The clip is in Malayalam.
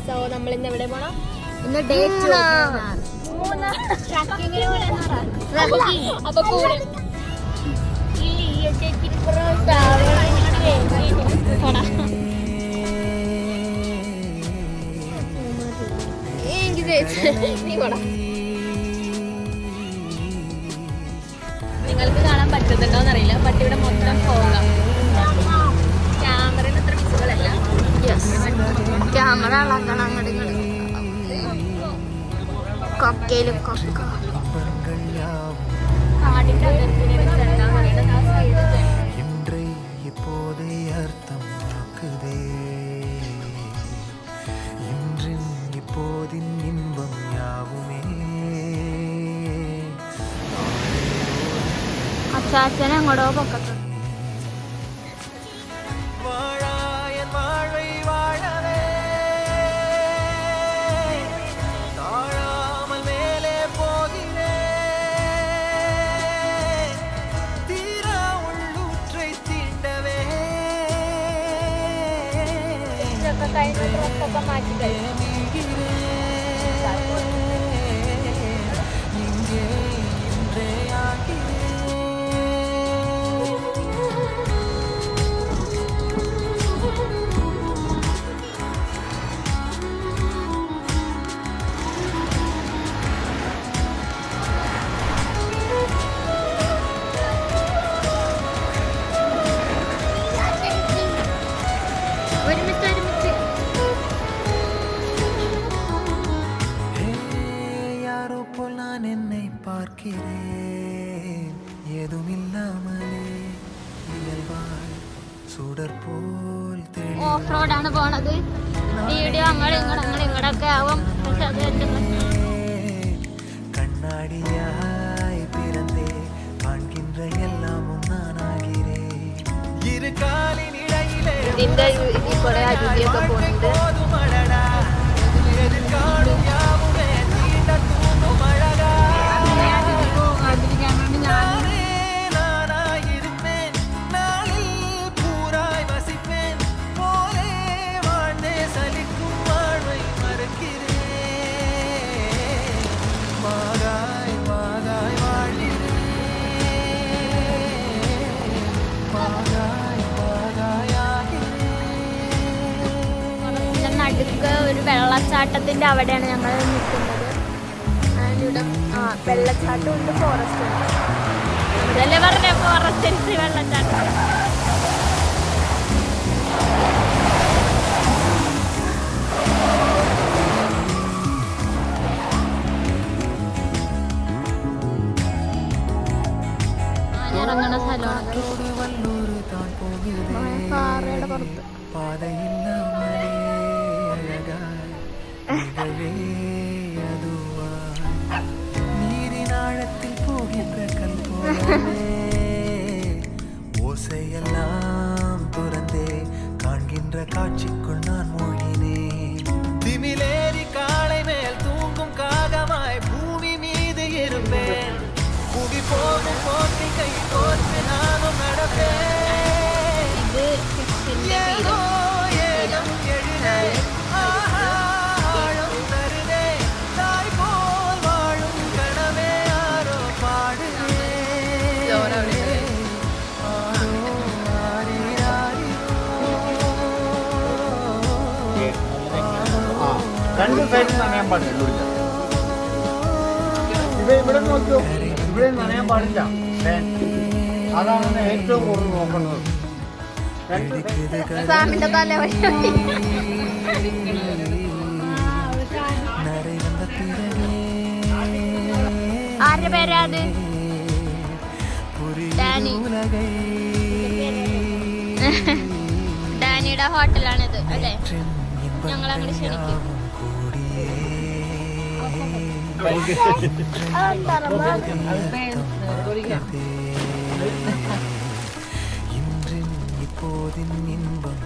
സോ നമ്മൾ ഇന്ന് എവിടെ പോണം? ഇന്ന് ഡേ 2 അപ്പൊ കൂടെ നിങ്ങൾക്ക് കാണാൻ പറ്റുന്നുണ്ടോന്ന് അറിയില്ല. പട്ടിയുടെ മൊത്തം പോകാം. ക്യാമറയിൽ അത്ര വിസുകളല്ല. ക്യാമറ അളക്കണം അങ്ങോട്ട് ഇങ്ങോട്ട്. കൊക്കയിലും കൊക്ക കാടിന്റെ അതിർത്തിനെ വെച്ചാണ് പറയുന്നത്. ആ സൈഡ് അച്ചാച്ചനെ അങ്ങോട്ടോ പൊക്കത്തു. മാറ്റി കഴിയും. ഓഫ് റോഡാണ് പോണത്. വീഡിയോ ഇങ്ങോട്ടൊക്കെ ആവും. പക്ഷെ അത് കണ്ണാടിയായി പിറന്നേ കാൺകിன்ற എല്ലാമും നാനാകിരേ ഇരു കാലിനിടയിലെ ഇതിന്റെ കുറെ അരുവിയൊക്കെ പോകുന്നുണ്ട്. നടുക്ക് ഒരു വെള്ളച്ചാട്ടത്തിന്റെ അവിടെയാണ് ഞങ്ങൾ നിൽക്കുന്നത്. ഇവിടെ വെള്ളച്ചാട്ടം ഉണ്ട്, ഫോറസ്റ്റ് ഉണ്ട്. അതല്ലേ പറഞ്ഞ ഫോറസ്റ്റ് വെള്ളച്ചാട്ടം. ഇറങ്ങണ സ്ഥലമാണ് പാറയുടെ പുറത്ത്. നീരിനാഴത്തിൽ പോകുന്ന കൽപ്പോലേ ഓസையெல்லாம் തുറந்தே காண்கின்ற காட்சிக்குள் நான் மூழ்கினேன். திமிலேறி காளை மேல் தூங்கும் காகமாய் பூமி மீது இருப்பேன். புவி போகும் போக்கில் கை கோர்த்து நானும் நடப்பேன். ஏதோ ஏகம் எழுதே ஆழம் தருதே தாய் போல் வாழும் கனவே யாரோ பாடுதே രണ്ട് സൈഡിൽ നനയാൻ പാടില്ല. ഇവിടെ നോക്കൂ, ഇവിടെ നനയാൻ പാടില്ല. അതാണ് ഏറ്റവും കൂടുതൽ നോക്കുന്നത്. സാമിന്റെ തല ആരുടെ പേരാ അത്? ഡാനി. ഡാനിയുടെ ഹോട്ടലാണിത് അല്ലേ? ഞങ്ങൾ അങ്ങോട്ട് ക്ഷണിക്കും. இப்போதின் இன்பம்